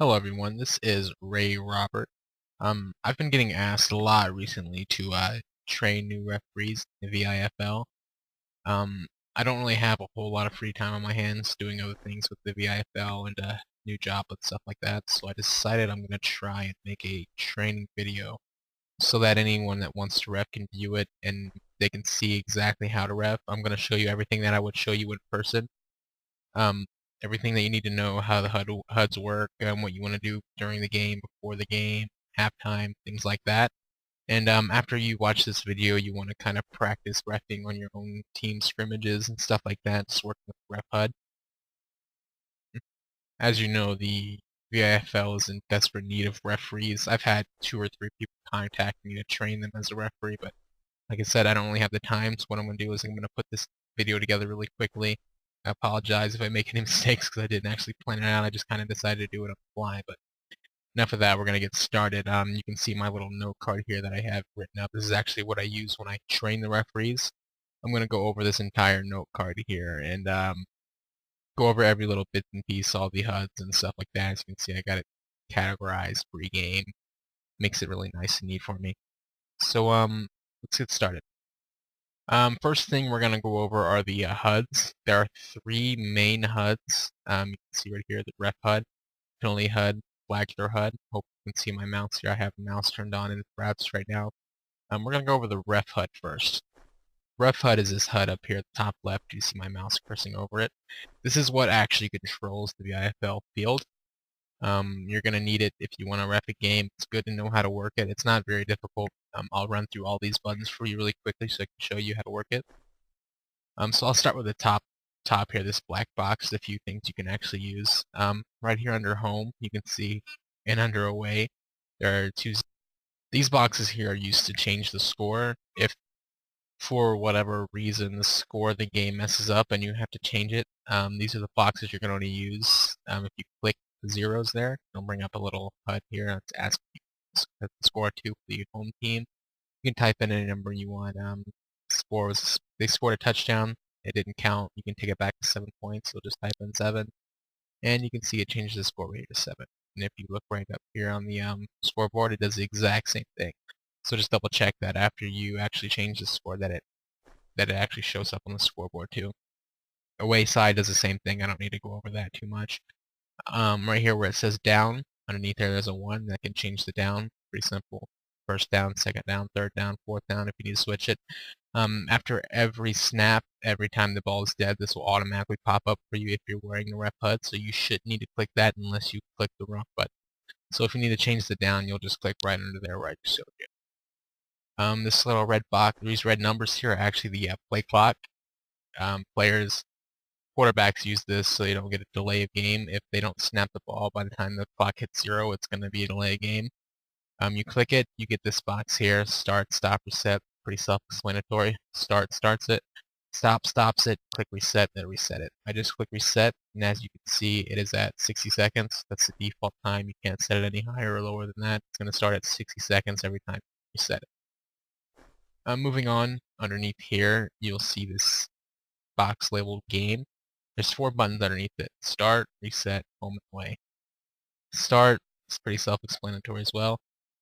Hello everyone, this is Ray Robert. I've been getting asked a lot recently to train new referees in the VIFL. Um, I don't really have a whole lot of free time on my hands doing other things with the VIFL and new job and stuff like that, so I decided I'm going to try and make a training video so that anyone that wants to ref can view it and they can see exactly how to ref. I'm going to show you everything that I would show you in person. Um, Everything that you need to know, how the HUDs work, what you want to do during the game, before the game, halftime, things like that. And after you watch this video, you want to kind of practice reffing on your own team scrimmages and stuff like that, just working with ref HUD. As you know, the VIFL is in desperate need of referees. I've had 2 or 3 people contact me to train them as a referee, but like I said, I don't really have the time, so what I'm going to do is I'm going to put this video together really quickly. I apologize if I make any mistakes because I didn't actually plan it out. I just kind of decided to do it on the fly, but enough of that. We're going to get started. You can see my little note card here that I have written up. This is actually what I use when I train the referees. I'm going to go over this entire note card here and go over every little bit and piece, all the HUDs and stuff like that. As you can see, I got it categorized pre-game. Makes it really nice and neat for me. So let's get started. First thing we're going to go over are the HUDs. There are 3 main HUDs. You can see right here the ref HUD, penalty HUD, flag throw HUD. Hope you can see my mouse here. I have the mouse turned on in wraps right now. We're going to go over the ref HUD first. Ref HUD is this HUD up here at the top left. You see my mouse cursing over it. This is what actually controls the VIFL field. You're going to need it if you want to ref a game. It's good to know how to work it. It's not very difficult. I'll run through all these buttons for you really quickly so I can show you how to work it. So I'll start with the top here, this black box, a few things you can actually use. Right here under home, you can see, and under away, there are 2. These boxes here are used to change the score. If for whatever reason the score of the game messes up and you have to change it, these are the boxes you're going to use. If you click the zeros there, it'll bring up a little HUD here and it's asking you the score to the home team. You can type in any number you want. They scored a touchdown. It didn't count. You can take it back to 7 points. So just type in 7, and you can see it changes the score right to 7. And if you look right up here on the scoreboard, it does the exact same thing. So just double check that after you actually change the score that it actually shows up on the scoreboard too. Away side does the same thing. I don't need to go over that too much. Right here where it says down, underneath there's a 1 that can change the down. Pretty simple. First down, second down, third down, fourth down if you need to switch it. After every snap, every time the ball is dead, this will automatically pop up for you if you're wearing the ref HUD, so you shouldn't need to click that unless you click the wrong button. So if you need to change the down, you'll just click right under there where I just showed you. This little red box, these red numbers here are actually the play clock. Quarterbacks use this so they don't get a delay of game. If they don't snap the ball by the time the clock hits 0, it's going to be a delay game. You click it, you get this box here, start, stop, reset, pretty self-explanatory. Start starts it, stop stops it, click reset, then reset it. I just click reset, and as you can see, it is at 60 seconds. That's the default time. You can't set it any higher or lower than that. It's going to start at 60 seconds every time you reset it. Moving on, underneath here, you'll see this box labeled game. There's 4 buttons underneath it. Start, reset, home, and away. Start is pretty self-explanatory as well.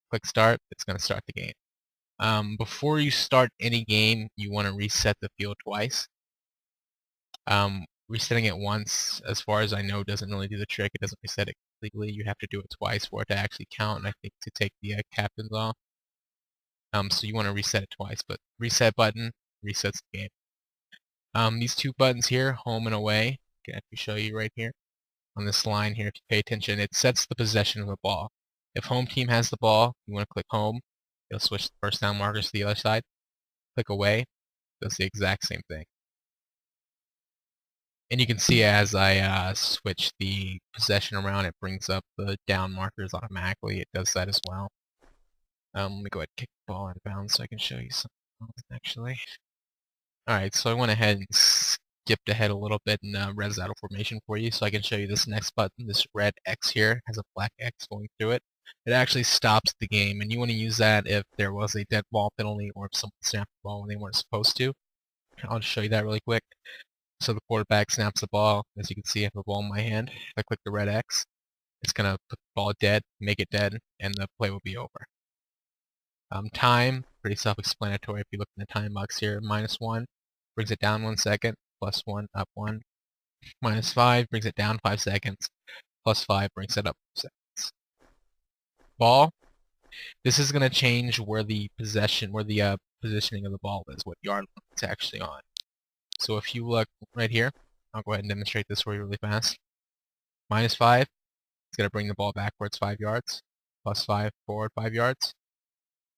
Click start, it's going to start the game. Before you start any game, you want to reset the field twice. Resetting it once, as far as I know, doesn't really do the trick. It doesn't reset it completely. You have to do it twice for it to actually count, and I think to take the captains off. So you want to reset it twice, but reset button resets the game. These 2 buttons here, home and away, I can actually show you right here on this line here. If you pay attention, it sets the possession of the ball. If home team has the ball, you want to click home. It'll switch the first down markers to the other side. Click away, does the exact same thing. And you can see as I switch the possession around, it brings up the down markers automatically. It does that as well. Let me go ahead and kick the ball out of bounds so I can show you something else actually. Alright, so I went ahead and skipped ahead a little bit and res out a formation for you so I can show you this next button. This red X here has a black X going through it. It actually stops the game, and you want to use that if there was a dead ball penalty or if someone snapped the ball when they weren't supposed to. I'll just show you that really quick. So the quarterback snaps the ball. As you can see, I have a ball in my hand. If I click the red X, it's going to put the ball dead, make it dead, and the play will be over. Time, pretty self-explanatory. If you look in the time box here, -1 brings it down 1 second, +1, up 1. -5 brings it down 5 seconds, +5 brings it up 5 seconds. Ball, this is going to change where the positioning of the ball is, what yard line it's actually on. So if you look right here, I'll go ahead and demonstrate this for you really fast. -5, it's going to bring the ball backwards 5 yards, +5 forward 5 yards,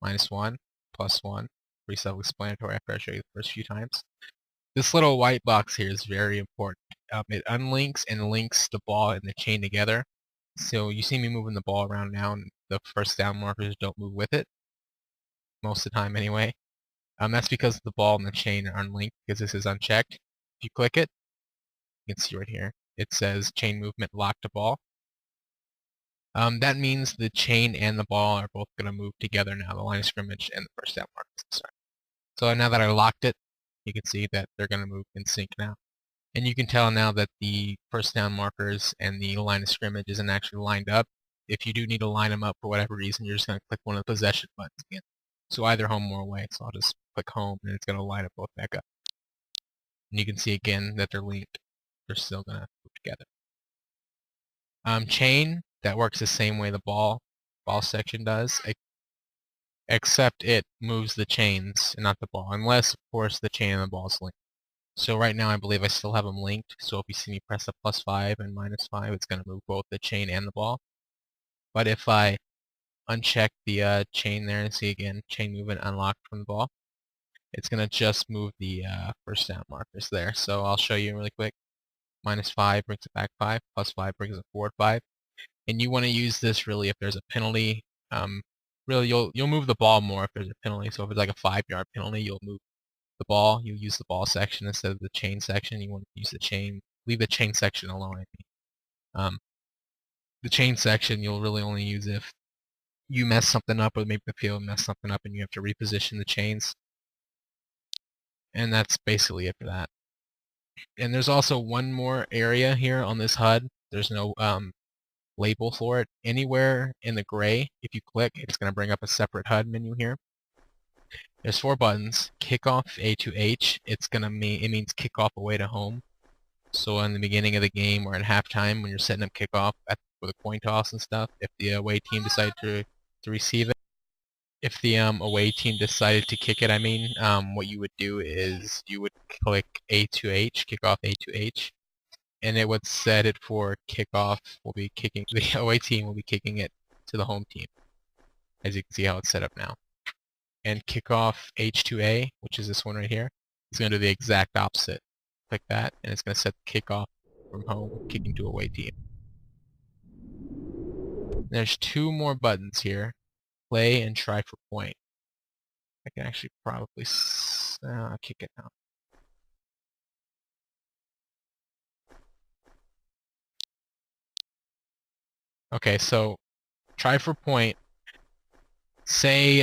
-1, +1, pretty self-explanatory after I show you the first few times. This little white box here is very important. It unlinks and links the ball and the chain together. So you see me moving the ball around now, and the first down markers don't move with it, most of the time anyway. That's because the ball and the chain are unlinked, because this is unchecked. If you click it, you can see right here, it says chain movement lock to ball. That means the chain and the ball are both going to move together now, the line of scrimmage and the first down markers. So now that I locked it, you can see that they're going to move in sync now. And you can tell now that the first down markers and the line of scrimmage isn't actually lined up. If you do need to line them up for whatever reason, you're just going to click one of the possession buttons again. So either home or away. So I'll just click home, and it's going to line up both back up. And you can see again that they're linked. They're still going to move together. Chain, that works the same way the ball section does, except it moves the chains and not the ball, unless, of course, the chain and the ball is linked. So right now I believe I still have them linked, so if you see me press a +5 and -5, it's going to move both the chain and the ball. But if I uncheck the chain there and see again, chain movement unlocked from the ball, it's going to just move the first down markers there. So I'll show you really quick. -5 brings it back 5, +5 brings it forward 5. And you want to use this really if there's a penalty. Really, you'll move the ball more if there's a penalty. So if it's like a 5-yard penalty, you'll move the ball. You use the ball section instead of the chain section. You want to use the chain. Leave the chain section alone. I mean, the chain section you'll really only use if you mess something up, or maybe the field mess something up, and you have to reposition the chains. And that's basically it for that. And there's also one more area here on this HUD. There's no label for it. Anywhere in the gray, if you click, it's going to bring up a separate HUD menu here. There's 4 buttons. Kickoff A to H. It means kickoff away to home. So in the beginning of the game or at halftime, when you're setting up kickoff for the coin toss and stuff, if the away team decided to receive it, if the away team decided to kick it, what you would do is you would click A to H, kickoff A to H, and it would set it for kickoff. The away team will be kicking it to the home team, as you can see how it's set up now. And kickoff H2A, which is this one right here, is going to do the exact opposite. Click that, and it's going to set the kickoff from home, kicking to away team. There's 2 more buttons here, play and try for point. I can actually probably kick it now. Okay, so try for point. Say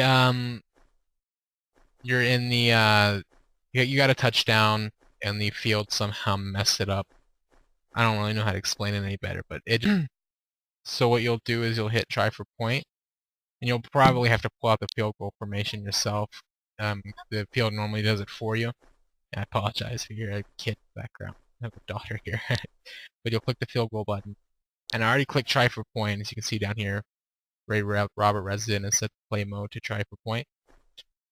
you're in the you got a touchdown and the field somehow messed it up. I don't really know how to explain it any better, but so what you'll do is you'll hit try for point, and you'll probably have to pull out the field goal formation yourself. The field normally does it for you. I apologize if you're a kid in the background. I have a daughter here. But you'll click the field goal button. And I already clicked try for point, as you can see down here. Robert Resident has set the play mode to try for point.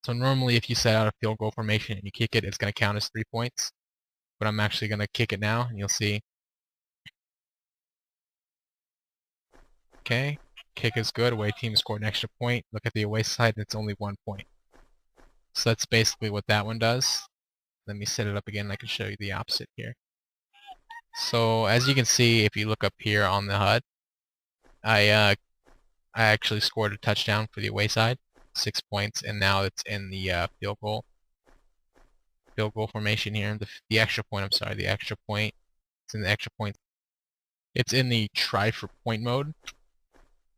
So normally if you set out a field goal formation and you kick it, it's going to count as 3 points. But I'm actually going to kick it now, and you'll see. Okay, kick is good. Away team scored an extra point. Look at the away side, and it's only 1 point. So that's basically what that one does. Let me set it up again, and I can show you the opposite here. So as you can see, if you look up here on the HUD, I actually scored a touchdown for the away side, 6 points, and now it's in the field goal formation here. The extra point, I'm sorry, the extra point. It's in the extra point. It's in the try for point mode.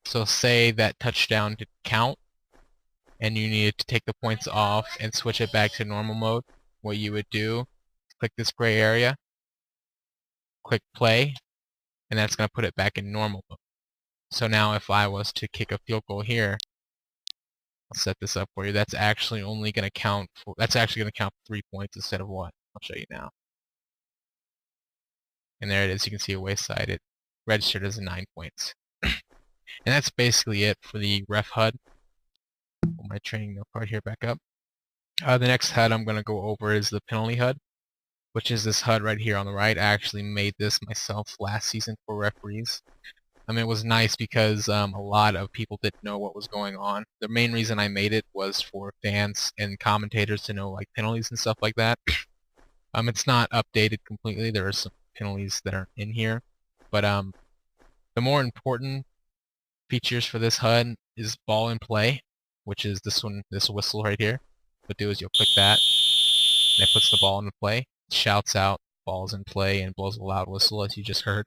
So say that touchdown didn't count, and you needed to take the points off and switch it back to normal mode. What you would do, click this gray area, click play, and that's going to put it back in normal mode. So now if I was to kick a field goal here, I'll set this up for you. That's actually only going to count for 3 points instead of 1. I'll show you now. And there it is. You can see away side. It registered as 9 points. And that's basically it for the ref HUD. Pull my training note card here back up. The next HUD I'm going to go over is the penalty HUD, which is this HUD right here on the right. I actually made this myself last season for referees. I mean, it was nice because a lot of people didn't know what was going on. The main reason I made it was for fans and commentators to know like penalties and stuff like that. It's not updated completely. There are some penalties that aren't in here, but the more important features for this HUD is ball in play, which is this one, this whistle right here. What you'll do is you'll click that, and it puts the ball into play. It shouts out balls in play and blows a loud whistle as you just heard.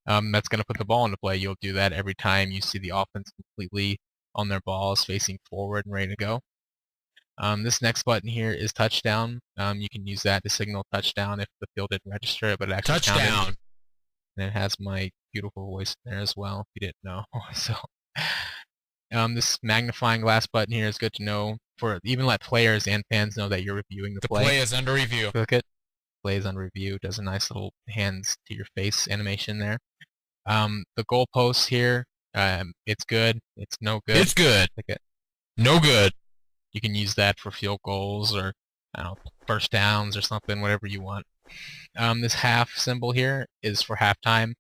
That's going to put the ball into play. You'll do that every time you see the offense completely on their balls, facing forward and ready to go. This next button here is touchdown. You can use that to signal touchdown if the field didn't register it, but it actually Touchdown. counted. And it has my beautiful voice in there as well, if you didn't know. So, this magnifying glass button here is good to know for even let players and fans know that you're reviewing the play. The play is under review. Click it. Play is under review. Does a nice little hands to your face animation there. The goalposts here, it's good. It's no good. It's good. Click it. No good. You can use that for field goals or I don't know, first downs or something, whatever you want. This half symbol here is for halftime.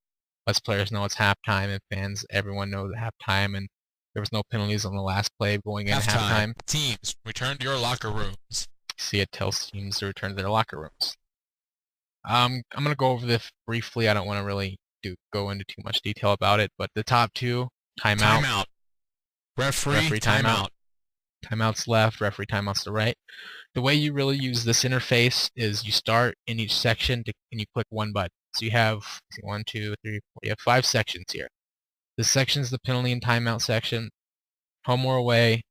Lets players know it's halftime, and fans, everyone knows halftime, and there was no penalties on the last play going in halftime. Teams, return to your locker rooms. See, it tells teams to return to their locker rooms. I'm going to go over this briefly. I don't want to really go into too much detail about it, but the top two, timeout. Timeout. Referee timeout. Timeout's left, referee timeout's the right. The way you really use this interface is you start in each section and you click one button. So you have 1, 2, 3, 4. You have 5 sections here. This section is the penalty and timeout section. Home or away,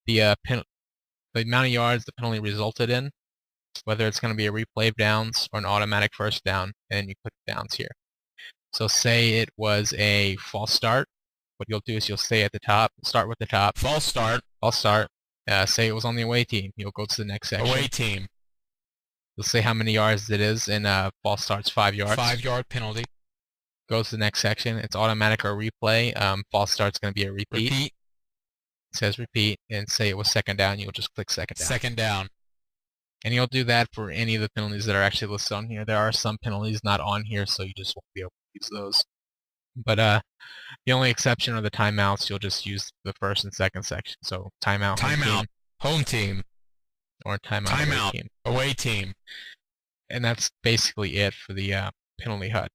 the amount of yards the penalty resulted in, whether it's going to be a replay of downs or an automatic first down, and you click downs here. So say it was a false start. What you'll do is you'll stay at the top, start with the top. False start. False start. Say it was on the away team. You'll go to the next section. Away team. You'll say how many yards it is, and false start's 5 yards. 5-yard penalty. Go to the next section. It's automatic or replay. False start's going to be a repeat. Repeat. It says repeat, and say it was second down. You'll just click second down. Second down. And you'll do that for any of the penalties that are actually listed on here. There are some penalties not on here, so you just won't be able to use those. But the only exception are the timeouts. You'll just use the first and second section. So timeout, timeout, home team, or timeout, away team. And that's basically it for the penalty HUD.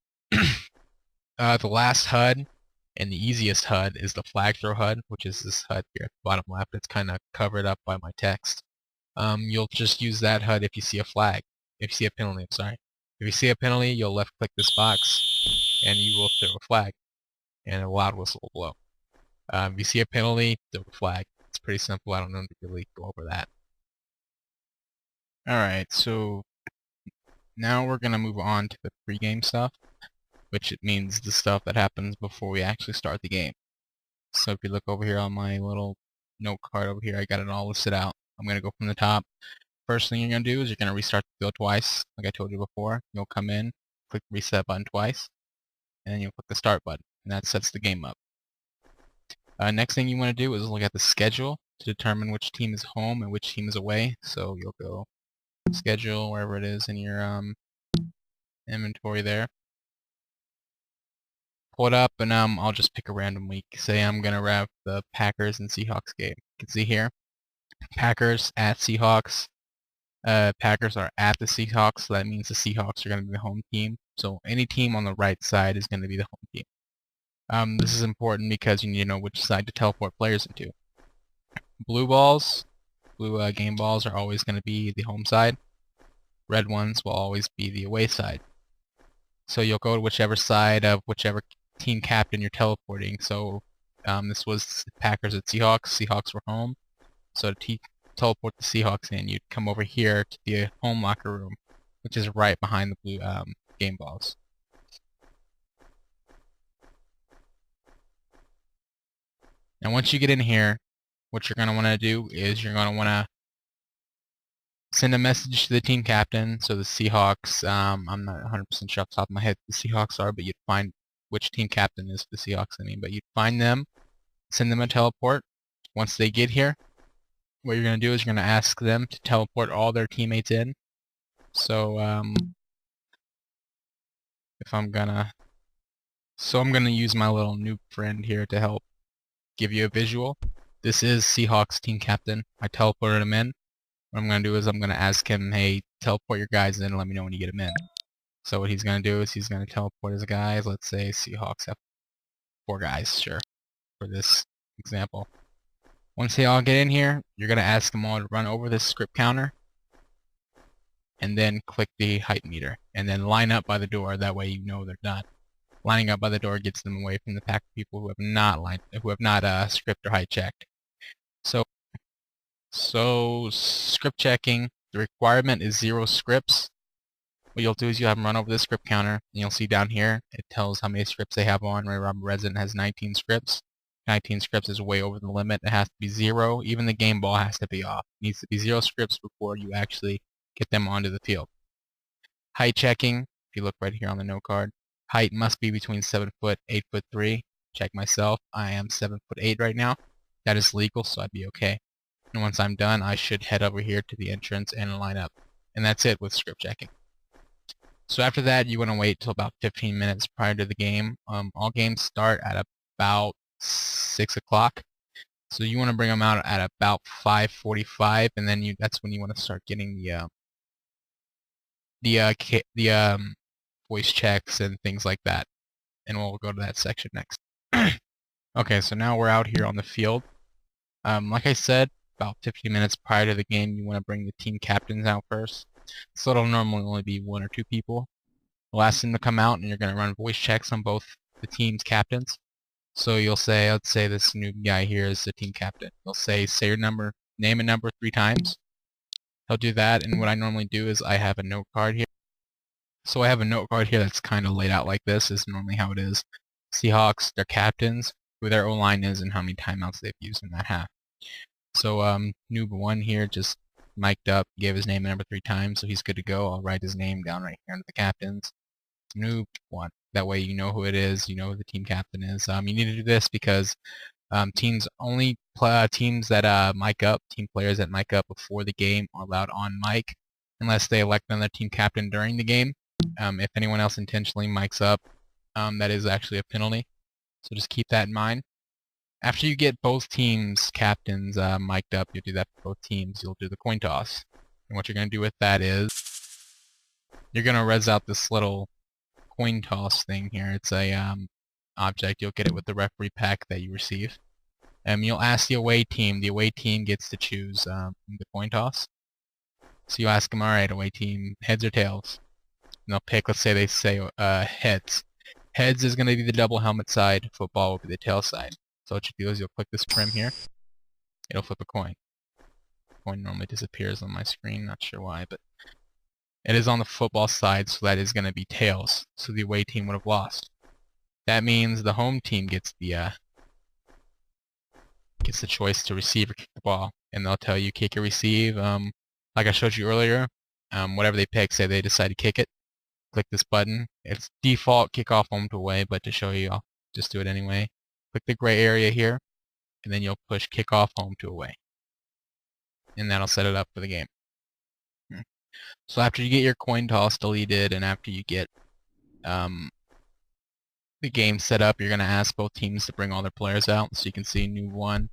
The last HUD and the easiest HUD is the flag throw HUD, which is this HUD here at the bottom left. It's kind of covered up by my text. You'll just use that HUD if you see a flag. If you see a penalty, I'm sorry. If you see a penalty, you'll left click this box and you will throw a flag, and a loud whistle will blow. If you see a penalty, throw a flag. It's pretty simple. I don't know to really go over that. Alright, so now we're going to move on to the pregame stuff, which it means the stuff that happens before we actually start the game. So if you look over here on my little note card over here, I got it all listed out. I'm going to go from the top. First thing you're going to do is you're going to restart the field twice, like I told you before. You'll come in, click the reset button twice, and then you'll click the start button, and that sets the game up. Next thing you want to do is look at the schedule to determine which team is home and which team is away. So you'll go schedule, wherever it is in your inventory there. Pull it up, and I'll just pick a random week. Say I'm going to have the Packers and Seahawks game. You can see here, Packers at Seahawks. Packers are at the Seahawks, so that means the Seahawks are going to be the home team. So any team on the right side is going to be the home team. This is important because you need to know which side to teleport players into. Blue game balls are always going to be the home side. Red ones will always be the away side. So you'll go to whichever side of whichever team captain you're teleporting. So this was Packers at Seahawks. Seahawks were home. So to teleport the Seahawks in, you'd come over here to the home locker room, which is right behind the blue game balls. Now once you get in here, what you're going to want to do is you're going to want to send a message to the team captain. So the Seahawks, I'm not 100% sure off the top of my head who the Seahawks are, but you'd find which team captain is the Seahawks, but you'd find them, send them a teleport. Once they get here, what you're going to do is you're going to ask them to teleport all their teammates in. So I'm gonna use my little noob friend here to help give you a visual. This is Seahawks team captain. I teleported him in. What I'm gonna do is I'm gonna ask him, hey, teleport your guys in and let me know when you get them in. So what he's gonna do is he's gonna teleport his guys. Let's say Seahawks have 4 guys, sure, for this example. Once they all get in here, you're gonna ask them all to run over this script counter and then click the height meter and then line up by the door. That way you know they're done. Lining up by the door gets them away from the pack of people who have not script or height checked. So script checking, the requirement is 0 scripts. What you'll do is you'll have them run over the script counter, and you'll see down here it tells how many scripts they have on. Right, Resident has 19 scripts. 19 scripts is way over the limit. It has to be 0. Even the game ball has to be off. It needs to be 0 scripts before you actually get them onto the field. Height checking, if you look right here on the note card, height must be between 7 foot, 8 foot 3. Check myself. I am 7 foot 8 right now. That is legal, so I'd be okay. And once I'm done, I should head over here to the entrance and line up. And that's it with script checking. So after that, you want to wait till about 15 minutes prior to the game. All games start at about 6 o'clock. So you want to bring them out at about 5:45, and then that's when you want to start getting the voice checks and things like that. And we'll go to that section next. Okay, so now we're out here on the field. Like I said, about 15 minutes prior to the game, you want to bring the team captains out first. So it'll normally only be 1 or 2 people. We'll ask them to come out, and you're going to run voice checks on both the team's captains. So you'll say, let's say this new guy here is the team captain. You'll say your number, name and number 3 times. He'll do that, and what I normally do is I have a note card here. So I have a note card here that's kind of laid out like this, is normally how it is. Seahawks, their captains, who their O-line is, and how many timeouts they've used in that half. So noob 1 here just mic'd up, gave his name and number 3 times, so he's good to go. I'll write his name down right here under the captains. Noob 1. That way you know who it is, you know who the team captain is. You need to do this because teams that mic up, team players that mic up before the game are allowed on mic unless they elect another team captain during the game. If anyone else intentionally mics up, that is actually a penalty. So just keep that in mind. After you get both teams' captains mic'd up, you'll do that for both teams. You'll do the coin toss. And what you're going to do with that is you're going to res out this little coin toss thing here. It's a object. You'll get it with the referee pack that you receive. You'll ask the away team. The away team gets to choose the coin toss. So you ask them, all right, away team, heads or tails? And they'll pick, let's say they say heads. Heads is going to be the double helmet side. Football will be the tail side. So what you do is you'll click this prim here. It'll flip a coin. The coin normally disappears on my screen. Not sure why, but it is on the football side, so that is going to be tails. So the away team would have lost. That means the home team gets the choice to receive or kick the ball, and they'll tell you kick or receive. Like I showed you earlier, whatever they pick, say they decide to kick it, click this button. It's default kickoff home to away, but to show you, I'll just do it anyway. Click the gray area here, and then you'll push kickoff home to away, and that'll set it up for the game. So after you get your coin toss deleted, and after you get the game set up, you're going to ask both teams to bring all their players out. So you can see Noob 1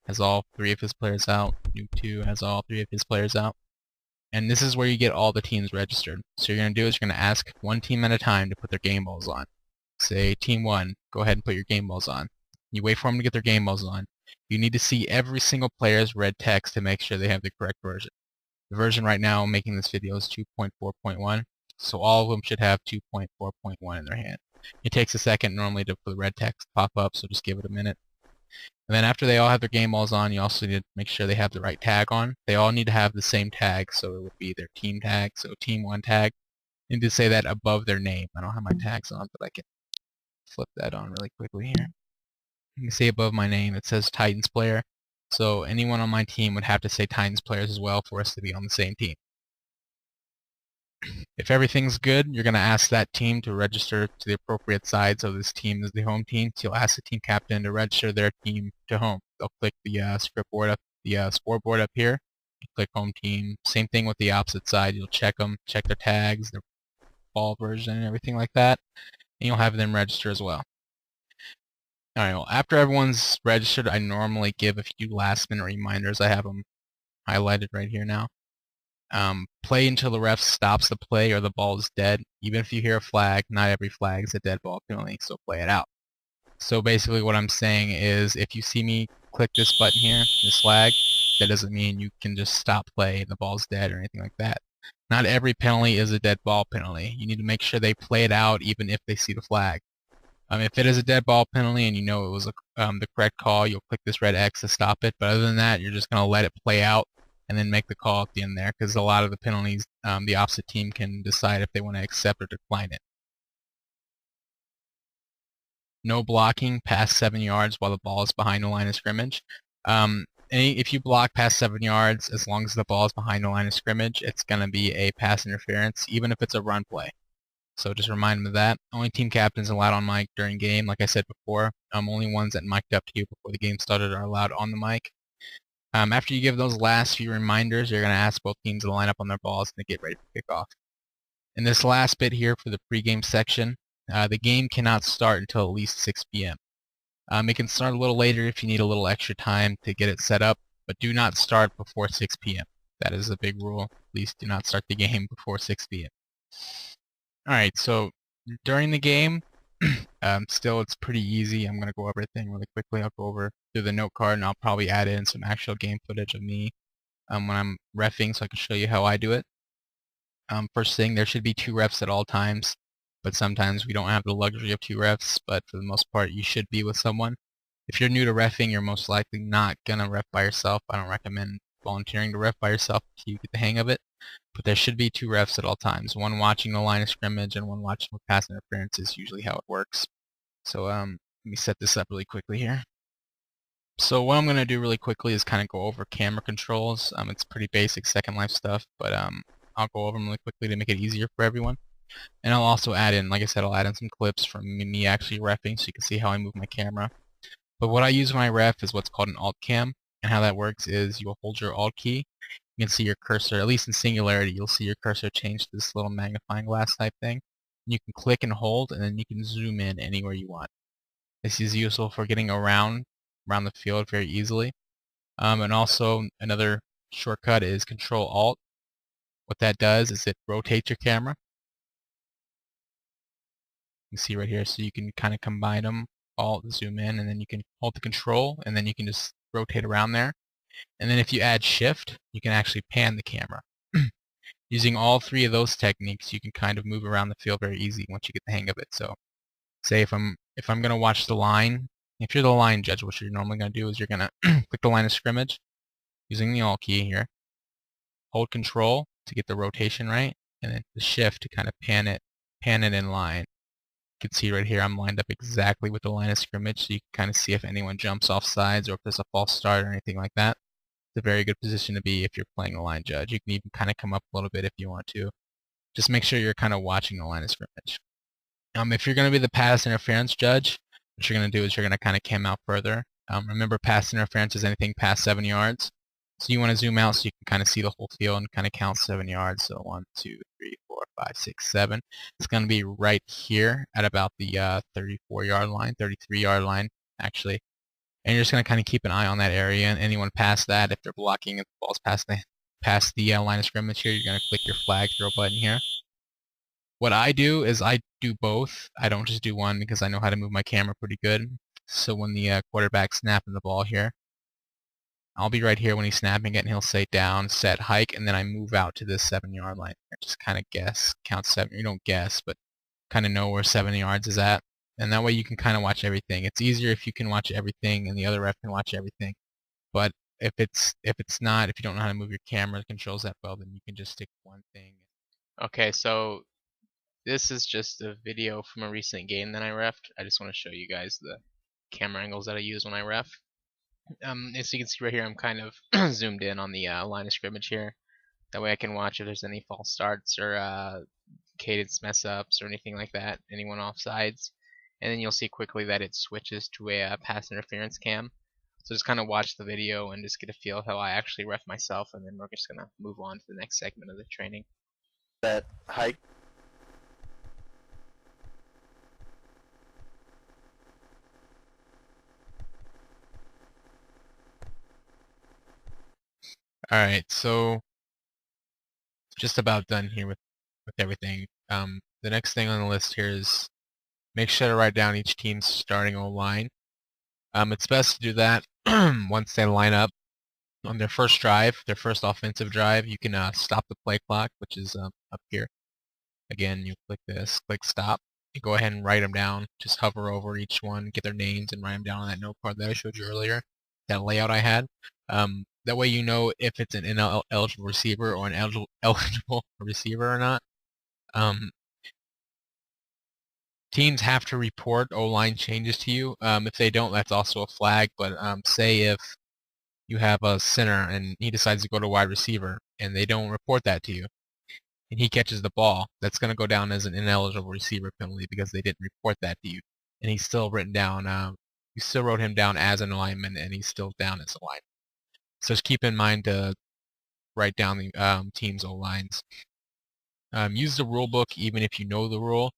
has all 3 of his players out. Noob 2 has all 3 of his players out. And this is where you get all the teams registered. So you're going to do is you're going to ask one team at a time to put their game balls on. Say, Team 1, go ahead and put your game balls on. You wait for them to get their game balls on. You need to see every single player's red text to make sure they have the correct version. The version right now making this video is 2.4.1, so all of them should have 2.4.1 in their hand. It takes a second normally for the red text to pop up, so just give it a minute. And then after they all have their game balls on, you also need to make sure they have the right tag on. They all need to have the same tag, so it would be their team tag, so Team 1 tag. You need to say that above their name. I don't have my tags on, but I can flip that on really quickly here. You can see above my name it says Titans player. So anyone on my team would have to say Titans players as well for us to be on the same team. If everything's good, you're going to ask that team to register to the appropriate side. So this team is the home team. So you'll ask the team captain to register their team to home. They'll click the scoreboard up here. You click home team. Same thing with the opposite side. You'll check them, check their tags, their ball version, and everything like that. And you'll have them register as well. Alright, well, after everyone's registered, I normally give a few last-minute reminders. I have them highlighted right here now. Play until the ref stops the play or the ball is dead. Even if you hear a flag, not every flag is a dead ball penalty, so play it out. So basically what I'm saying is if you see me click this button here, this flag, that doesn't mean you can just stop play and the ball's dead or anything like that. Not every penalty is a dead ball penalty. You need to make sure they play it out even if they see the flag. If it is a dead ball penalty and you know it was the correct call, you'll click this red X to stop it. But other than that, you're just going to let it play out and then make the call at the end there, because a lot of the penalties, the opposite team can decide if they want to accept or decline it. No blocking past 7 yards while the ball is behind the line of scrimmage. If you block past 7 yards, as long as the ball is behind the line of scrimmage, it's going to be a pass interference, even if it's a run play. So just remind them of that. Only team captains allowed on mic during game, like I said before. Only ones that mic'd up to you before the game started are allowed on the mic. After you give those last few reminders, you're going to ask both teams to line up on their balls and to get ready for kickoff. In this last bit here for the pregame section, the game cannot start until at least 6 p.m. It can start a little later if you need a little extra time to get it set up, but do not start before 6 p.m. That is a big rule. Please do not start the game before 6 p.m. Alright, so during the game, still it's pretty easy. I'm going to go over everything really quickly. I'll go over through the note card and I'll probably add in some actual game footage of me when I'm reffing so I can show you how I do it. First thing, there should be 2 refs at all times, but sometimes we don't have the luxury of 2 refs, but for the most part you should be with someone. If you're new to reffing, you're most likely not going to ref by yourself. I don't recommend volunteering to ref by yourself until you get the hang of it. But there should be 2 refs at all times, one watching the line of scrimmage and one watching for pass interference is usually how it works. So let me set this up really quickly here. So what I'm going to do really quickly is kind of go over camera controls. It's pretty basic Second Life stuff, but I'll go over them really quickly to make it easier for everyone. And I'll also add in, like I said, I'll add in some clips from me actually reffing so you can see how I move my camera. But what I use when I ref is what's called an alt cam, and how that works is you'll hold your alt key. You can see your cursor, at least in Singularity, you'll see your cursor change to this little magnifying glass type thing. You can click and hold, and then you can zoom in anywhere you want. This is useful for getting around the field very easily. And also, another shortcut is Control-Alt. What that does is it rotates your camera. You can see right here, so you can kind of combine them, Alt, zoom in, and then you can hold the Control, and then you can just rotate around there. And then if you add Shift, you can actually pan the camera. Using all 3 of those techniques, you can kind of move around the field very easy once you get the hang of it. So, say if I'm going to watch the line, if you're the line judge, what you're normally going to do is you're going to click the line of scrimmage using the Alt key here, hold Control to get the rotation right, and then the Shift to kind of pan it in line. You can see right here I'm lined up exactly with the line of scrimmage, so you can kind of see if anyone jumps off sides or if there's a false start or anything like that. It's a very good position to be if you're playing the line judge. You can even kind of come up a little bit if you want to. Just make sure you're kind of watching the line of scrimmage. If you're going to be the pass interference judge, what you're going to do is you're going to kind of cam out further. Remember, pass interference is anything past 7 yards. So you want to zoom out so you can kind of see the whole field and kind of count 7 yards. So 1, 2, 3, 4, 5, 6, 7. It's going to be right here at about the 34-yard line, 33-yard line, actually. And you're just going to kind of keep an eye on that area, and anyone past that, if they're blocking and the ball's past the line of scrimmage here, you're going to click your flag throw button here. What I do is I do both. I don't just do one because I know how to move my camera pretty good. So when the quarterback's snapping the ball here, I'll be right here when he's snapping it, and he'll say down, set, hike, and then I move out to this 7-yard line. Just kind of guess, count 7. You don't guess, but kind of know where 7 yards is at. And that way you can kind of watch everything. It's easier if you can watch everything and the other ref can watch everything. But if you don't know how to move your camera controls that well, then you can just stick to one thing. Okay, so this is just a video from a recent game that I refed. I just want to show you guys the camera angles that I use when I ref. As you can see right here, I'm kind of zoomed in on the line of scrimmage here. That way I can watch if there's any false starts or cadence mess ups or anything like that, anyone offsides. And then you'll see quickly that it switches to a pass interference cam. So just kind of watch the video and just get a feel of how I actually ref myself, and then we're just going to move on to the next segment of the training. That hike. Alright, so just about done here with everything. The next thing on the list here is make sure to write down each team's starting O-line. It's best to do that once they line up on their first drive, their first offensive drive. You can stop the play clock, which is up here. Again, you click this, click stop. You go ahead and write them down. Just hover over each one, get their names, and write them down on that note card that I showed you earlier, that layout I had. That way you know if it's an ineligible receiver or an eligible receiver or not. Teams have to report O-line changes to you. If they don't, that's also a flag. But say if you have a center and he decides to go to wide receiver and they don't report that to you, and he catches the ball, that's going to go down as an ineligible receiver penalty because they didn't report that to you. And he's still written down, you still wrote him down as an alignment, and he's still down as a line. So just keep in mind to write down the team's O-lines. Use the rule book even if you know the rule.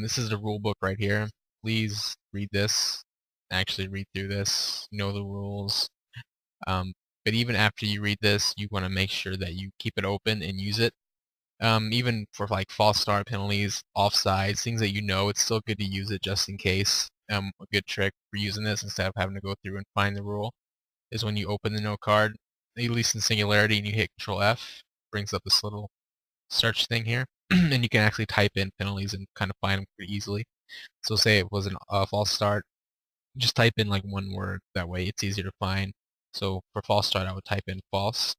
This is the rule book right here. Please read this. Actually read through this. Know the rules. But even after you read this, you want to make sure that you keep it open and use it. Even for like false start penalties, offsides, things that you know, it's still good to use it just in case. A good trick for using this instead of having to go through and find the rule is when you open the note card, at least in Singularity, and you hit Control F, brings up this little search thing here, and you can actually type in penalties and kind of find them pretty easily. So say it was a false start, just type in like one word, that way it's easier to find. So for false start, I would type in false,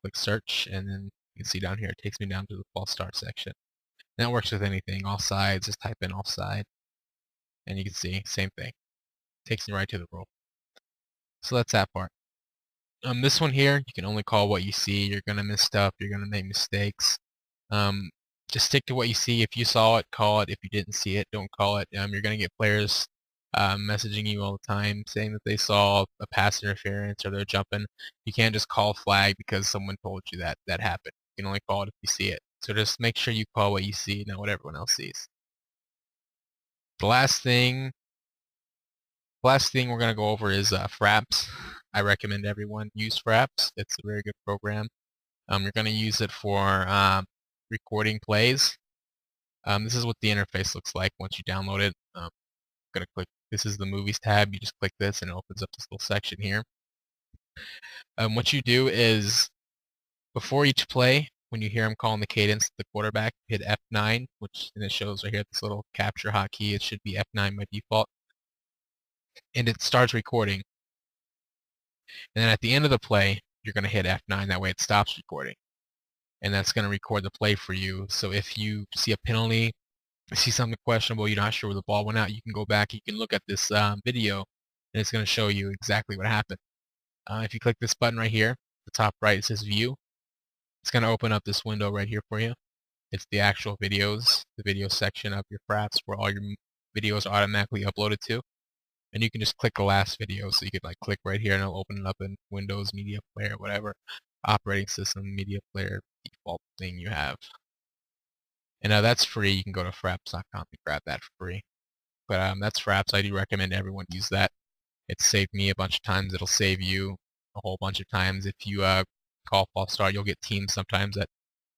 click search, and then you can see down here it takes me down to the false start section. And that works with anything, offsides, just type in offside, and you can see, same thing. Takes me right to the rule. So that's that part. This one here, you can only call what you see. You're going to miss stuff, you're going to make mistakes. Just stick to what you see. If you saw it, call it. If you didn't see it, don't call it. You're going to get players messaging you all the time saying that they saw a pass interference or they're jumping. You can't just call flag because someone told you that that happened. You can only call it if you see it. So just make sure you call what you see, not what everyone else sees. The last thing we're going to go over is Fraps. I recommend everyone use Fraps. It's a very good program. You're going to use it for recording plays. This is what the interface looks like once you download it. I'm going to click, this is the movies tab. You just click this and it opens up this little section here. What you do is before each play, when you hear him calling the cadence, the quarterback, hit F9, and it shows right here this little capture hotkey. It should be F9 by default. And it starts recording. And then at the end of the play, you're going to hit F9. That way it stops recording. And that's going to record the play for you. So if you see a penalty, see something questionable, you're not sure where the ball went out, you can go back, you can look at this video, and it's going to show you exactly what happened. If you click this button right here, the top right, it says View. It's going to open up this window right here for you. It's the actual videos, the video section of your Fraps where all your videos are automatically uploaded to. And you can just click the last video, so you could like click right here and it'll open it up in Windows Media Player, whatever operating system media player default thing you have. And that's free. You can go to fraps.com and grab that for free. But that's Fraps. I do recommend everyone use that. It's saved me a bunch of times. It'll save you a whole bunch of times. If you call false start, you'll get teams sometimes that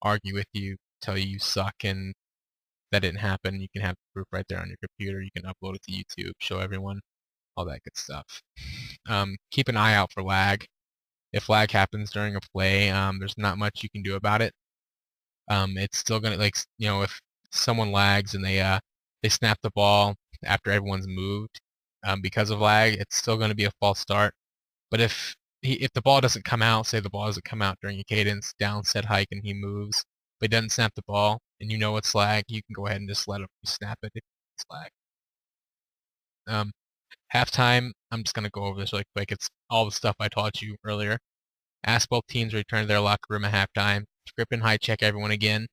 argue with you, tell you you suck, and that didn't happen. You can have the proof right there on your computer. You can upload it to YouTube, show everyone, all that good stuff. Keep an eye out for lag. If lag happens during a play, there's not much you can do about it. It's still gonna, like, you know, if someone lags and they snap the ball after everyone's moved because of lag, it's still going to be a false start. But if the ball doesn't come out, say the ball doesn't come out during a cadence, down, set, hike, and he moves, but he doesn't snap the ball, and you know it's lag, you can go ahead and just let him snap it if it's lag. Halftime, I'm just going to go over this really quick. It's all the stuff I taught you earlier. Ask both teams to return to their locker room at halftime. Script and high check everyone again.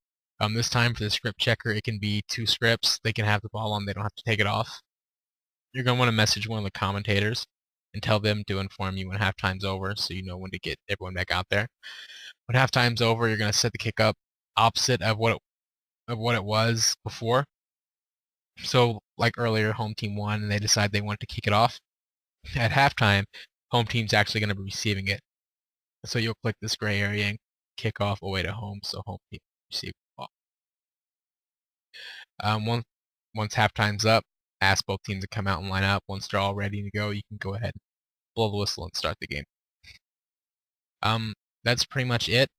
This time for the script checker, it can be 2 scripts. They can have the ball on. They don't have to take it off. You're going to want to message one of the commentators and tell them to inform you when halftime's over so you know when to get everyone back out there. When halftime's over, you're going to set the kick up opposite of what it was before. So, like earlier, home team won and they decide they want to kick it off. At halftime, home team's actually going to be receiving it. So you'll click this gray area and kick off away to home, so home team receive the ball. Once halftime's up, ask both teams to come out and line up. Once they're all ready to go, you can go ahead and blow the whistle and start the game. That's pretty much it.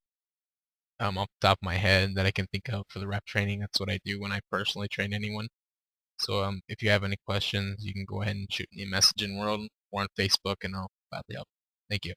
Off the top of my head that I can think of for the rep training. That's what I do when I personally train anyone. So if you have any questions, you can go ahead and shoot me a message in World or on Facebook, and I'll gladly help. Thank you.